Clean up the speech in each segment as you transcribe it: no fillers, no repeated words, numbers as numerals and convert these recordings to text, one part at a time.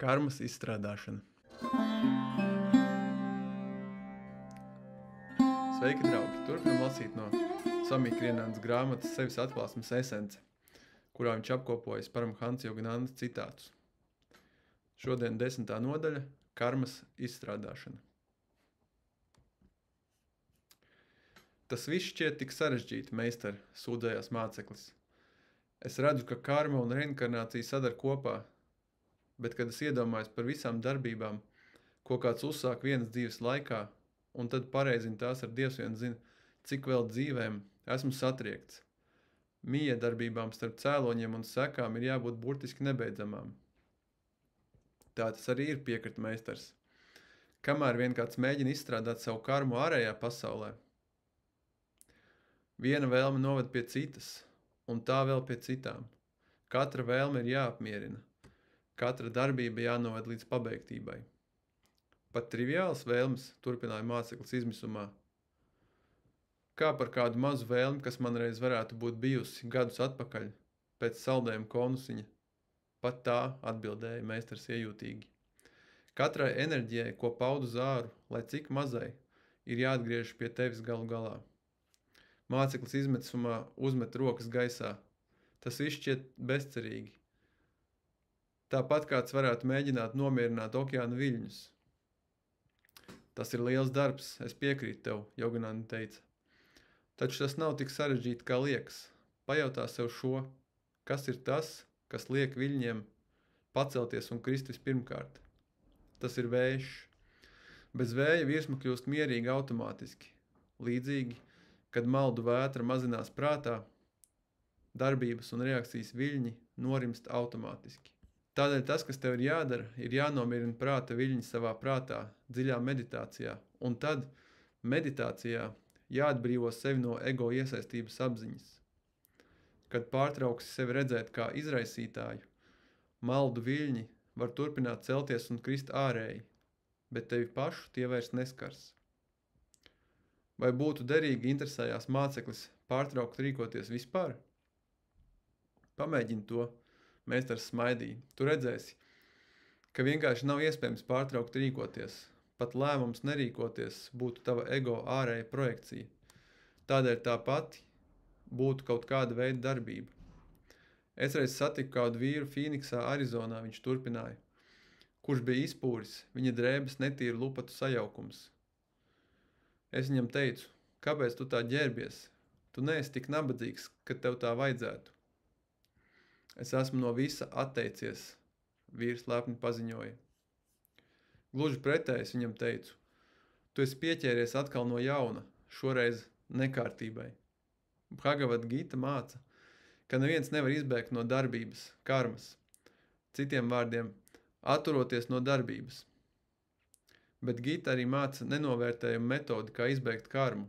Karmas izstrādāšana. Sveiki, draugi! Turpinam lasīt no Samija Krienānas grāmatas Sevis atklāsmes esence, kurā viņš apkopojas Paramhansa Joganandas citātus. Šodien 10. nodaļa – karmas izstrādāšana. Tas viss šķiet tik sarežģīti, meistari, sūdzējās māceklis. Es redzu, ka karma un reinkarnācija sadar kopā, bet kad es iedomājos par visām darbībām, ko kāds uzsāk vienas dzīves laikā, un tad pareizina tās ar Dievs vien zina, cik vēl dzīvēm, esmu satriekts. Miedarbībām starp cēloņiem un sekām ir jābūt burtiski nebeidzamām. Tā tas arī ir, piekrita meistars. Kamēr vien kāds mēģina izstrādāt savu karmu ārējā pasaulē, viena vēlme noved pie citas, un tā vēl pie citām. Katra vēlme ir jāapmierina. Katra darbība jānoved līdz pabeigtībai. Pat triviāls vēlmes, turpināja māceklis izmisumā. Kā par kādu mazu vēlmi, kas man reiz varētu būt bijusi gadus atpakaļ, pēc saldējuma konusiņa. Pat tā, atbildēja meistars iejūtīgi. Katrai enerģijai, ko paudu zāru, lai cik mazai, ir jāatgriež pie tevis galu galā. Māceklis izmisumā uzmet rokas gaisā. Tas viss šķiet bezcerīgi. Tāpat kāds varētu mēģināt nomierināt okeāna viļņus. Tas ir liels darbs, es piekrītu tev, Jogananda teica. Taču tas nav tik sarežģīti, kā liekas. Pajautā sev šo, kas ir tas, kas liek viļņiem pacelties un krist vispirmkārt. Tas ir vējš. Bez vēja virsma kļūst mierīgi automātiski. Līdzīgi, kad maldu vētra mazinās prātā, darbības un reakcijas viļņi norimst automātiski. Tādēļ tas, kas tev ir jādara, ir jānomierina prāta viļņi savā prātā, dziļā meditācijā, un tad meditācijā jāatbrīvo sevi no ego iesaistības apziņas. Kad pārtrauksi sevi redzēt kā izraisītāju, maldu viļņi var turpināt celties un krist ārēji, bet tevi pašu tie vairs neskars. Vai būtu derīgi interesējās māceklis pārtraukt rīkoties vispār? Pamēģini to. Meistars smaidīja. Tu redzēsi, ka vienkārši nav iespējams pārtraukt rīkoties. Pat lēmums nerīkoties būtu tava ego ārēja projekcija. Tādēļ tā pati būtu kaut kāda veida darbība. Es reiz satiku kādu vīru Fīniksā, Arizonā, viņš turpināja, kurš bija izpūris, viņa drēbes netīra lupatu sajaukums. Es viņam teicu, kāpēc tu tā ģērbies? Tu neesi tik nabadzīgs, ka tev tā vajadzētu. Es esmu no visa atteicies, vīrs lepni paziņoja. Gluži pretējs viņam teicu, tu esi pieķēries atkal no jauna, šoreiz nekārtībai. Bhagavad Gita māca, ka neviens nevar izbēgt no darbības, karmas. Citiem vārdiem, atturoties no darbības. Bet Gita arī māca nenovērtējumu metodi, kā izbēgt karmu.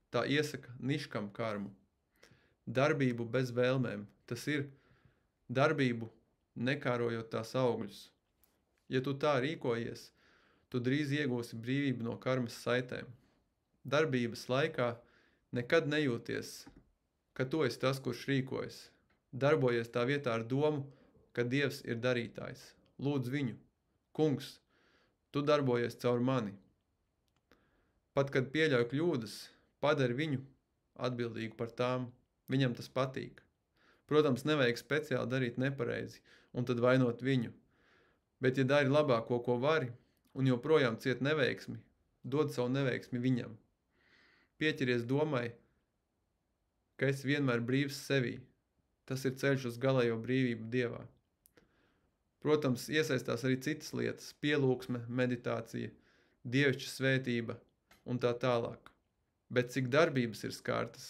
Tā iesaka niškam karmu. Darbību bez vēlmēm, tas ir darbību, nekārojot tās augļus. Ja tu tā rīkojies, tu drīz iegūsi brīvību no karmas saitēm. Darbības laikā nekad nejūties, ka tu esi tas, kurš rīkojas. Darbojies tā vietā ar domu, ka Dievs ir darītājs. Lūdz viņu, kungs, tu darbojies caur mani. Pat kad pieļauj kļūdas, padari viņu atbildīgu par tām, viņam tas patīk. Protams, nevajag speciāli darīt nepareizi un tad vainot viņu. Bet, ja dari labāko, ko vari, un joprojām ciet neveiksmi, dod savu neveiksmi viņam. Pieķeries domai, ka esi vienmēr brīvs sevī. Tas ir ceļš uz galējo brīvību Dievā. Protams, iesaistās arī citas lietas, pielūgsme, meditācija, dievišķa svētība un tā tālāk. Bet cik darbības ir skārtas,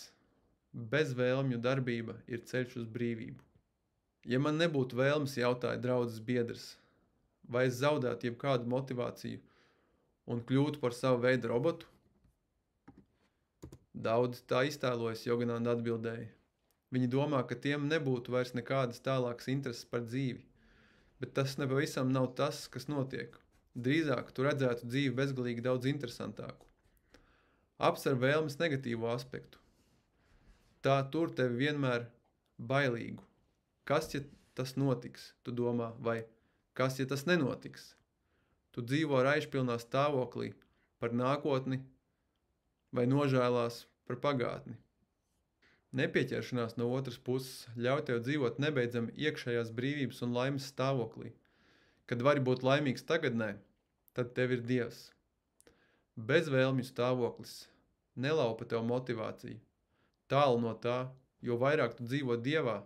bez vēlmju darbība ir ceļš uz brīvību. Ja man nebūtu vēlmes, jautāja draudzes biedrs, vai es zaudētu jebkādu motivāciju un kļūtu par savu veidu robotu? Daudz tā iztēlojas, Jogananda atbildēja. Viņi domā, ka tiem nebūtu vairs nekādas tālākas intereses par dzīvi, bet tas nepavisam nav tas, kas notiek. Drīzāk tu redzētu dzīvi bezgalīgi daudz interesantāku. Apsver vēlmes negatīvo aspektu. Tā tur tevi vienmēr bailīgu. Kas, ja tas notiks, tu domā, vai Kas, ja tas nenotiks? Tu dzīvo raišpilnā stāvoklī par nākotni vai nožēlās par pagātni. Nepieķeršanās no otras puses ļauj tev dzīvot nebeidzami iekšējās brīvības un laimes stāvoklī. Kad vari būt laimīgs tagadnē, tad tev ir Dievs. Bezvēlmju stāvoklis nelaupa tev motivāciju. Tālu no tā, jo vairāk tu dzīvo Dievā,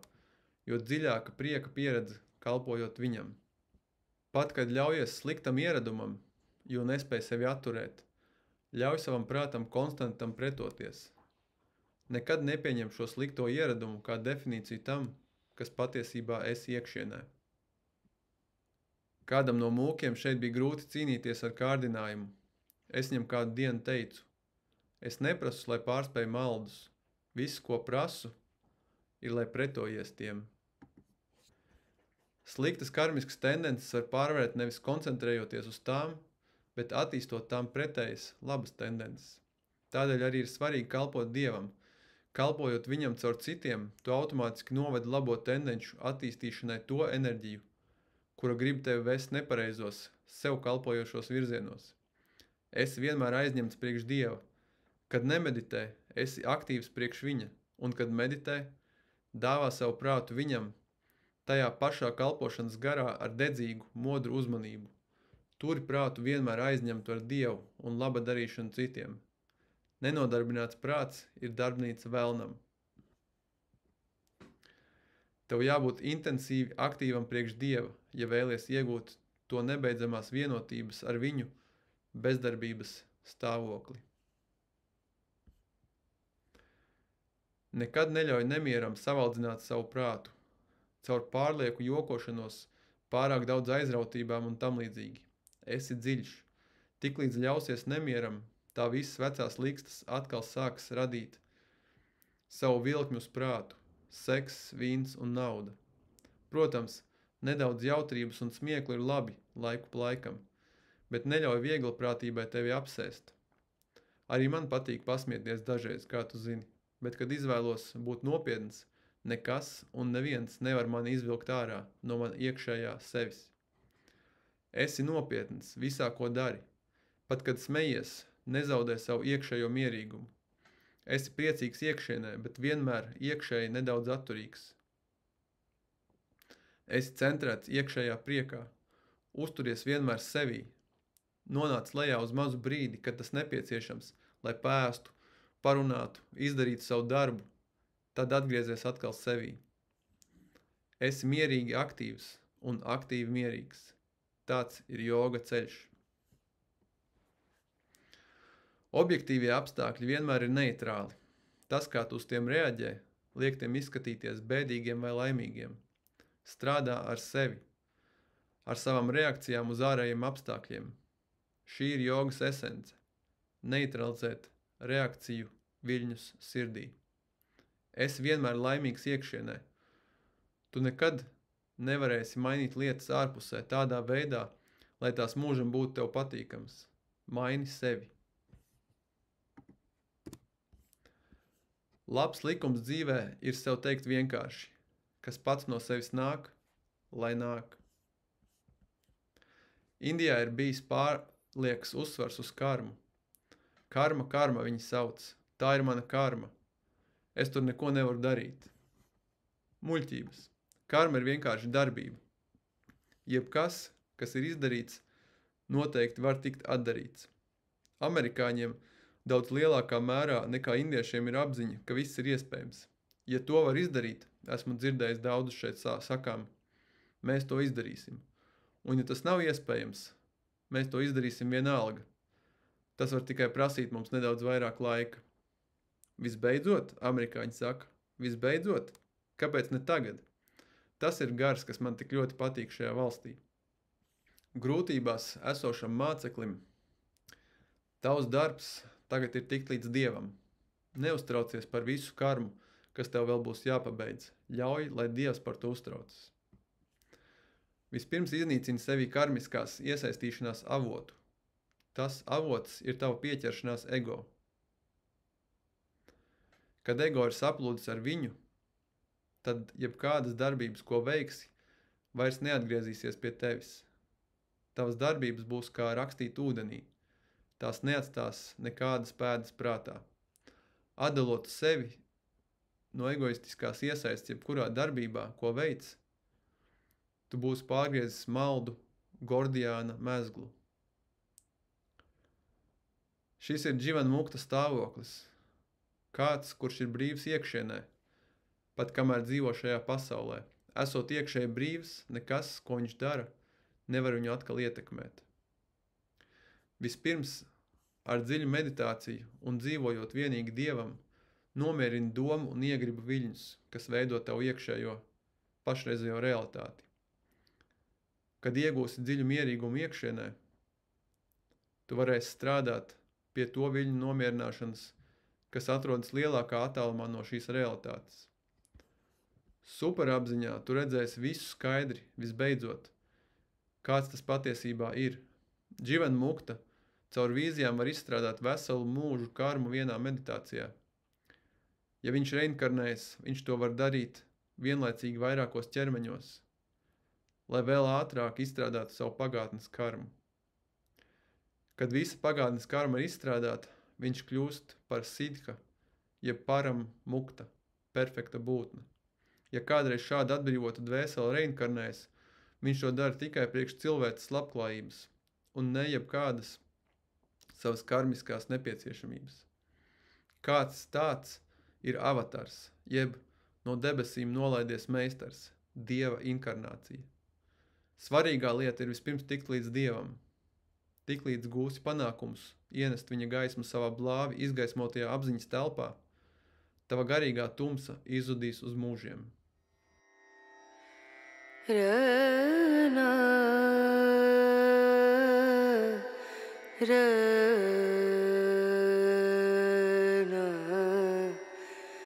jo dziļāka prieka pieredze kalpojot Viņam. Pat, kad ļaujies sliktam ieradumam, jo nespēj sevi atturēt, ļauj savam prātam konstantam pretoties. Nekad nepieņem šo slikto ieradumu kā definīciju tam, kas patiesībā esi iekšienē. Kādam no mūkiem šeit bija grūti cīnīties ar kārdinājumu. Es viņam kādu dienu teicu, es neprasu, lai pārspēju maldus. Viss, ko prasu, ir, lai pretojies tiem. Sliktas karmiskas tendences var pārvarēt nevis koncentrējoties uz tām, bet attīstot tām pretējas labas tendences. Tādēļ arī ir svarīgi kalpot Dievam. Kalpojot Viņam caur citiem, tu automātiski novedi labo tendenču attīstīšanai to enerģiju, kura grib tevi vest nepareizos, sev kalpojošos virzienos. Esi vienmēr aizņemts priekš Dieva. Kad nemeditē, esi aktīvs priekš Viņa, un kad meditē, dāvā savu prātu Viņam, tajā pašā kalpošanas garā ar dedzīgu, modru uzmanību. Turi prātu vienmēr aizņemtu ar Dievu un laba darīšanu citiem. Nenodarbināts prāts ir darbnīca velnam. Tev jābūt intensīvi aktīvam priekš Dieva, ja vēlies iegūt to nebeidzamās vienotības ar Viņu bezdarbības stāvokli. Nekad neļauj nemieram savaldzināt savu prātu, caur pārlieku jokošanos, pārāk daudz aizrautībām un tam līdzīgi. Esi dziļš. Tiklīdz ļausies nemieram, tā visas vecās likstas atkal sāks radīt savu vilkmi uz prātu, seks, vīns un nauda. Protams, nedaudz jautrības un smieklu ir labi laiku pa laikam, bet neļauj vieglprātībai tevi apsēst. Arī man patīk pasmieties dažreiz, kā tu zini, bet kad izvēlos būt nopietns, nekas un neviens nevar mani izvilkt ārā no man iekšējā sevis. Esi nopietns visā, ko dari. Pat kad smejies, nezaudē savu iekšējo mierīgumu. Esi priecīgs iekšienē, bet vienmēr iekšēji nedaudz atturīgs. Esi centrēts iekšējā priekā. Uzturies vienmēr sevī. Nonāc lejā uz mazu brīdi, kad tas nepieciešams, lai pēstu, parunātu, izdarītu savu darbu, tad atgriezies atkal sevī. Esi mierīgi aktīvs un aktīvi mierīgs. Tāds ir joga ceļš. Objektīvie apstākļi vienmēr ir neitrāli. Tas, kā tu uz tiem reaģē, liek tiem izskatīties bēdīgiem vai laimīgiem. Strādā ar sevi, ar savām reakcijām uz ārējiem apstākļiem. Šī ir jogas esence. Neutralizēt reakciju viļņus sirdī. Esi vienmēr laimīgs iekšienē. Tu nekad nevarēsi mainīt lietas ārpusē tādā veidā, lai tās mūžam būtu tev patīkams. Maini sevi. Labs likums dzīvē ir sev teikt vienkārši, kas pats no sevis nāk, lai nāk. Indijā ir bijis pārlieks uzsvars uz karmu. Karma viņi sauc. Tā ir mana karma. Es tur neko nevaru darīt. Muļķības. Karma ir vienkārši darbība. Jebkas, kas ir izdarīts, noteikti var tikt atdarīts. Amerikāņiem daudz lielākā mērā nekā indiešiem ir apziņa, ka viss ir iespējams. Ja to var izdarīt, esmu dzirdējis daudzus šeit sakām, mēs to izdarīsim. Un ja tas nav iespējams, mēs to izdarīsim vienalga. Tas var tikai prasīt mums nedaudz vairāk laika. Visbeidzot, amerikāņi saka, visbeidzot, kāpēc ne tagad? Tas ir gars, kas man tik ļoti patīk šajā valstī. Grūtībās esošam māceklim tavs darbs tagad ir tikt līdz Dievam. Neuztraucies par visu karmu, kas tev vēl būs jāpabeidz. Ļauj, lai Dievs par to uztraucas. Vispirms iznīcini sevi karmiskās iesaistīšanās avotu. Tas avots ir tava pieķeršanās ego. Kad ego ir saplūdis ar viņu, tad jebkādas darbības, ko veiksi, vairs neatgriezīsies pie tevis. Tavas darbības būs kā rakstīt ūdenī. Tās neatstās nekādas pēdas prātā. Atdalot sevi no egoistiskās iesaistes jebkurā darbībā, ko veic, tu būsi pārgriezis maldu Gordiāna mezglu. Šis ir Dživana Mukta stāvoklis. Kāds, kurš ir brīvs iekšienē, pat kamēr dzīvo šajā pasaulē. Esot iekšēji brīvs, nekas, ko viņš dara, nevar viņu atkal ietekmēt. Vispirms, ar dziļu meditāciju un dzīvojot vienīgi Dievam, nomierini domu un iegribu viļņus, kas veido tavu iekšējo pašreizējo realitāti. Kad iegūsi dziļu mierīgumu iekšienē, tu varēsi strādāt pie to viļņu nomierināšanas, kas atrodas lielākā attālumā no šīs realitātes. Superapziņā tu redzēsi visu skaidri, visbeidzot, kāds tas patiesībā ir. Dživana Mukta caur vīzijām var izstrādāt veselu mūžu karmu vienā meditācijā. Ja viņš reinkarnēs, viņš to var darīt vienlaicīgi vairākos ķermeņos, lai vēl ātrāk izstrādātu savu pagātnes karmu. Kad visa pagātnes karma ir izstrādāta, viņš kļūst par sidha, jeb param mukta, perfekta būtne. Ja kādreiz šāda atbrīvota dvēsele reinkarnēs, viņš to dara tikai priekš cilvēces labklājības un ne jebkādas savas karmiskās nepieciešamības. Kāds tāds ir avatars, jeb no debesīm nolaidies meistars, Dieva inkarnācija. Svarīgā lieta ir vispirms tikt līdz Dievam. Tiklīdz gūsi panākums, ienest viņa gaismu savā blāvi izgaismotajā apziņas telpā, tava garīgā tumsa izzudīs uz mūžiem. Rana,